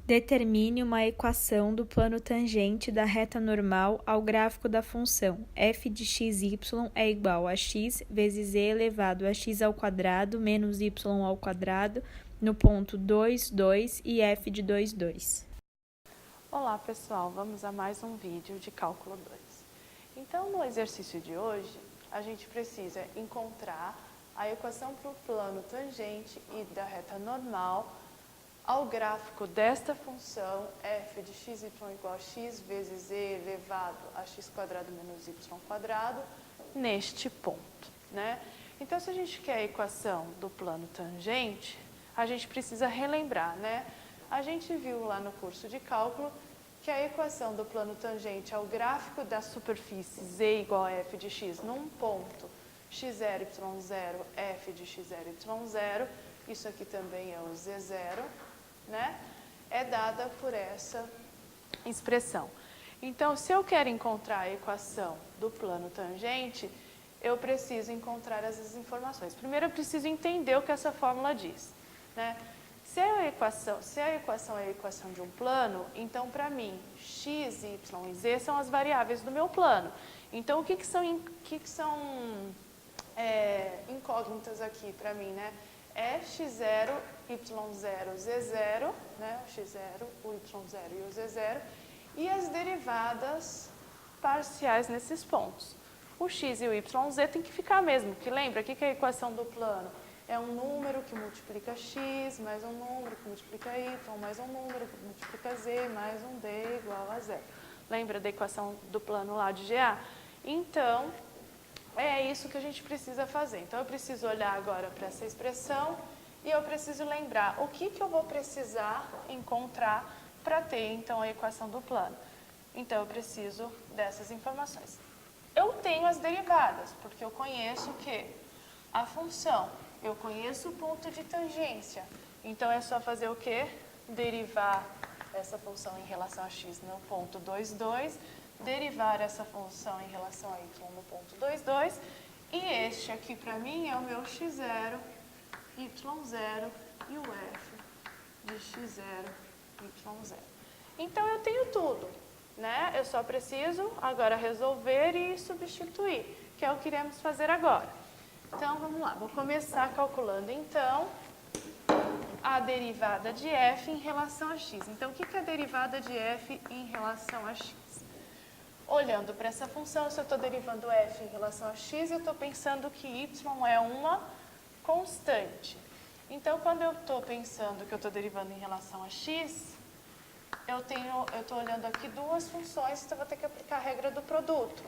Determine uma equação do plano tangente da reta normal ao gráfico da função f de xy é igual a x vezes z elevado a x ao quadrado menos y ao quadrado no ponto 2, 2 e f de 2, 2. Olá pessoal, vamos a mais um vídeo de cálculo 2. Então no exercício de hoje, a gente precisa encontrar a equação para o plano tangente e da reta normal ao gráfico desta função f de xy igual a x vezes z elevado a x quadrado menos y quadrado neste ponto, né? Então, se a gente quer a equação do plano tangente, a gente precisa relembrar, né? A gente viu lá no curso de cálculo que a equação do plano tangente ao gráfico da superfície z igual a f de x num ponto x0, y0, f de x0, y0, isso aqui também é o z0, né? É dada por essa expressão. Então, se eu quero encontrar a equação do plano tangente, eu preciso encontrar essas informações. Primeiro, eu preciso entender o que essa fórmula diz, né? Se a equação é a equação de um plano, então, para mim, x, y e z são as variáveis do meu plano. Então, o que são incógnitas aqui para mim, né? É x0, y0, z0, né? O x0, o y0 e o z0, e as derivadas parciais nesses pontos. O x e o yz tem que ficar mesmo, que lembra aqui que a equação do plano é um número que multiplica x, mais um número que multiplica y, mais um número que multiplica z, mais um d igual a zero. Lembra da equação do plano lá de GA? Então, é isso que a gente precisa fazer. Então, eu preciso olhar agora para essa expressão e eu preciso lembrar o que eu vou precisar encontrar para ter, então, a equação do plano. Então, eu preciso dessas informações. Eu tenho as derivadas, porque eu conheço o quê? A função. Eu conheço o ponto de tangência. Então, é só fazer o quê? Derivar essa função em relação a x no ponto 2, 2, derivar essa função em relação a y no ponto 2, 2, e este aqui para mim é o meu x0, y0 e o f de x0, y0. Então, eu tenho tudo, né? Eu só preciso agora resolver e substituir, que é o que iremos fazer agora. Então, vamos lá. Vou começar calculando, então, a derivada de f em relação a x. Então, o que é a derivada de f em relação a x? Olhando para essa função, se eu estou derivando f em relação a x, eu estou pensando que y é uma constante. Então, quando eu estou pensando que eu estou derivando em relação a x, eu estou olhando aqui duas funções, então eu vou ter que aplicar a regra do produto,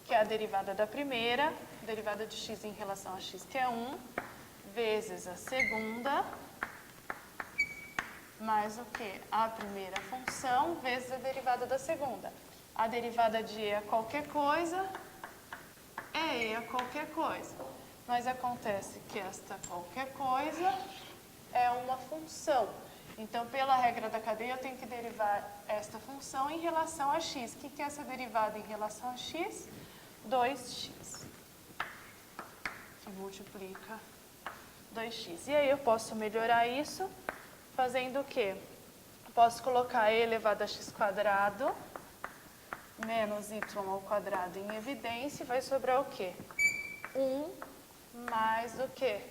que é a derivada da primeira, derivada de x em relação a x, que é 1, vezes a segunda, mais o quê? A primeira função, vezes a derivada da segunda. A derivada de e a qualquer coisa é e a qualquer coisa. Mas acontece que esta qualquer coisa é uma função. Então, pela regra da cadeia, eu tenho que derivar esta função em relação a x. O que é essa derivada em relação a x? 2x, que multiplica 2x. E aí eu posso melhorar isso fazendo o quê? Posso colocar e elevado a x quadrado menos y ao quadrado em evidência, vai sobrar o quê? 1 mais o quê?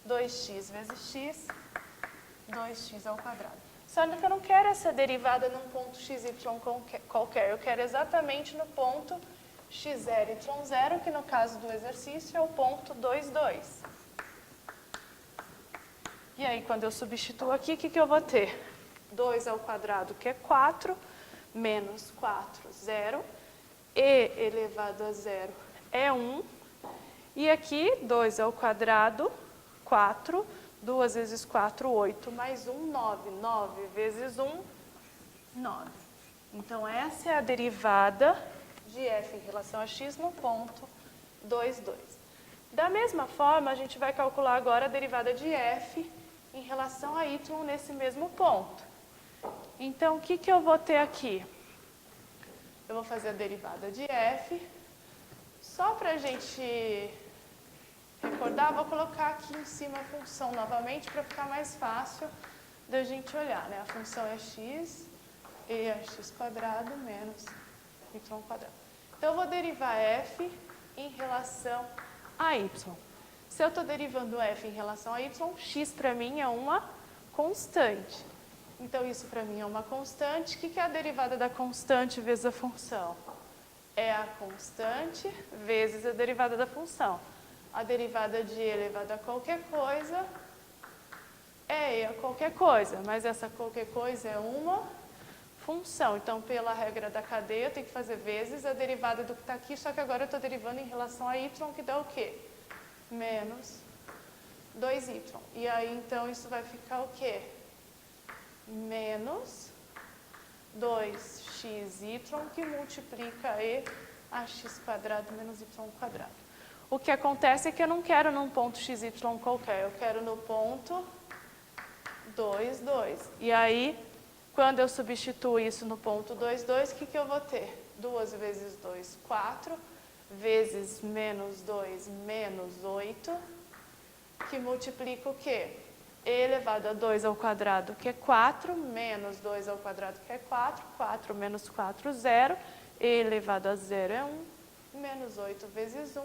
2x vezes x, 2x ao quadrado. Só que eu não quero essa derivada num ponto xy qualquer, eu quero exatamente no ponto x0, y0, que no caso do exercício é o ponto 2, 2. E aí, quando eu substituo aqui, o que eu vou ter? 2 ao quadrado, que é 4, menos 4, 0, e elevado a 0 é 1, e aqui 2 ao quadrado, 4, 2 vezes 4, 8, mais 1, 9, 9 vezes 1, 9. Então, essa é a derivada de f em relação a x no ponto 2, 2. Da mesma forma, a gente vai calcular agora a derivada de f em relação a y nesse mesmo ponto. Então, o que eu vou ter aqui? Eu vou fazer a derivada de f. Só para a gente recordar, vou colocar aqui em cima a função novamente para ficar mais fácil da gente olhar, né? A função é x e é x quadrado menos y quadrado. Então, eu vou derivar f em relação a y. Se eu estou derivando f em relação a y, x para mim é uma constante. Então, isso para mim é uma constante. O que é a derivada da constante vezes a função? É a constante vezes a derivada da função. A derivada de e elevado a qualquer coisa é e a qualquer coisa, mas essa qualquer coisa é uma função. Então, pela regra da cadeia, eu tenho que fazer vezes a derivada do que está aqui, só que agora eu estou derivando em relação a y, que dá o quê? Menos 2y. E aí, então, isso vai ficar o quê? Menos 2xy, que multiplica e a x quadrado menos y quadrado. O que acontece é que eu não quero num ponto xy qualquer, eu quero no ponto 2, 2. E aí, quando eu substituo isso no ponto 2, 2, o que eu vou ter? 2 vezes 2, 4, vezes menos 2, menos 8, que multiplica o quê? E elevado a 2 ao quadrado, que é 4, menos 2 ao quadrado, que é 4, 4 menos 4, 0, e elevado a 0 é 1, menos 8 vezes 1,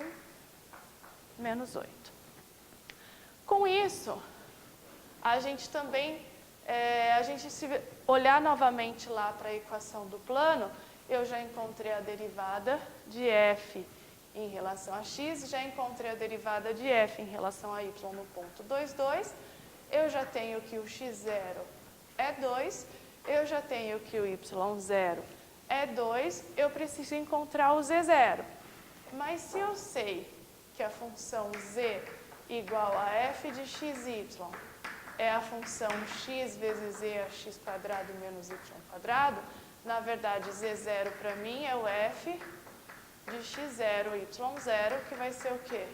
menos 8. Com isso, a gente também, se olhar novamente lá para a equação do plano, eu já encontrei a derivada de f em relação a x, já encontrei a derivada de f em relação a y no ponto 2, 2, eu já tenho que o x0 é 2, eu já tenho que o y0 é 2, eu preciso encontrar o z0. Mas se eu sei que a função z igual a f de xy é a função x vezes e a x quadrado menos y quadrado, na verdade, z0 para mim é o f de x0, y0, que vai ser o quê?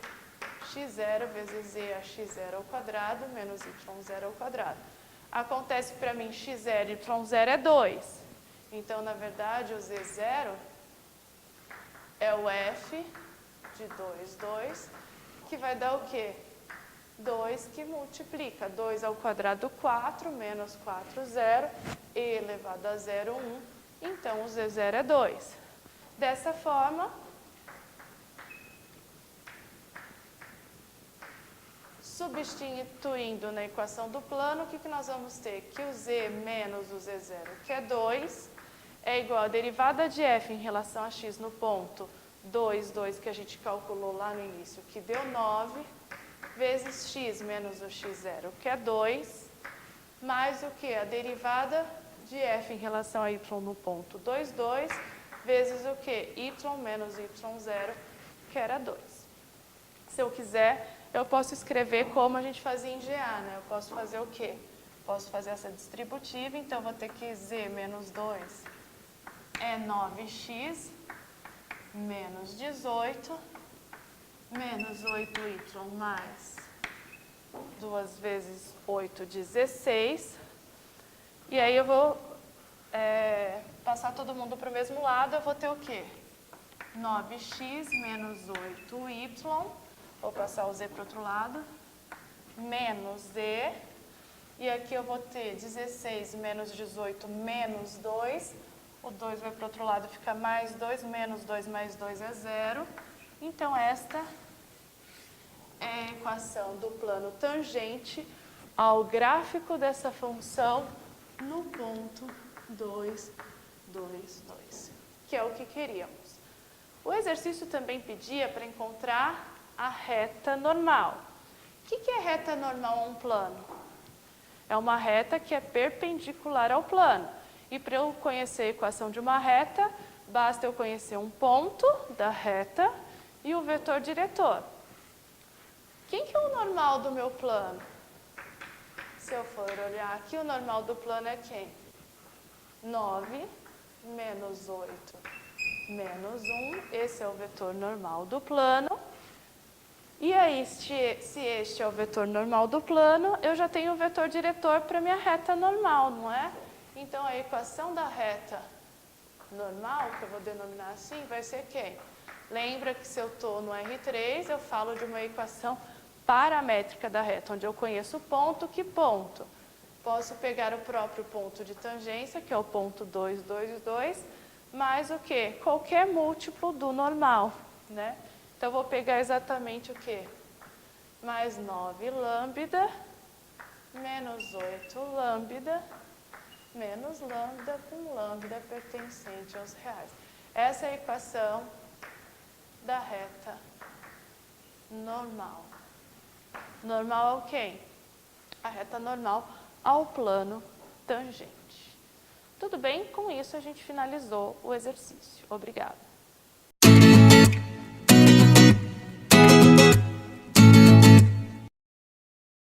x0 vezes e a x0 ao quadrado menos y0 ao quadrado. Acontece para mim x0 e y0 é 2. Então, na verdade, o z0 é o f de 2, 2, que vai dar o quê? 2 que multiplica 2 ao quadrado 4, menos 4, 0, e elevado a 0, 1. Então, o z0 é 2. Dessa forma, substituindo na equação do plano, o que nós vamos ter? Que o z menos o z0, que é 2, é igual a derivada de f em relação a x no ponto 2, 2, que a gente calculou lá no início, que deu 9, vezes x menos o x0, que é 2, mais o que? A derivada de f em relação a y no ponto 2, 2, vezes o que? Y menos y0, que era 2. Se eu quiser, eu posso escrever como a gente fazia em GA, né? Eu posso fazer o quê? Posso fazer essa distributiva, então eu vou ter que z menos 2 é 9x menos 18, menos 8y mais 2 vezes 8, 16. E aí eu vou passar todo mundo para o mesmo lado, eu vou ter o quê? 9x menos 8y, vou passar o z para o outro lado, menos z, e aqui eu vou ter 16 menos 18 menos 2, o 2 vai para o outro lado, fica mais 2, menos 2 mais 2 é 0. Então, esta é a equação do plano tangente ao gráfico dessa função no ponto 2, 2, 2, que é o que queríamos. O exercício também pedia para encontrar a reta normal. O que é reta normal a um plano? É uma reta que é perpendicular ao plano. E para eu conhecer a equação de uma reta, basta eu conhecer um ponto da reta e o vetor diretor. Quem que é o normal do meu plano? Se eu for olhar aqui, o normal do plano é quem? 9 menos 8 menos 1. Esse é o vetor normal do plano. E aí, se este é o vetor normal do plano, eu já tenho o vetor diretor para minha reta normal, não é? Então, a equação da reta normal, que eu vou denominar assim, vai ser quem? Lembra que se eu estou no R3, eu falo de uma equação paramétrica da reta, onde eu conheço o ponto. Que ponto? Posso pegar o próprio ponto de tangência, que é o ponto 2, 2, 2, mais o quê? Qualquer múltiplo do normal, né? Então, eu vou pegar exatamente o quê? Mais 9 lambda, menos 8 lambda, menos lambda com lambda pertencente aos reais. Essa é a equação da reta normal. Normal ao quem? A reta normal ao plano tangente. Tudo bem? Com isso a gente finalizou o exercício. Obrigada.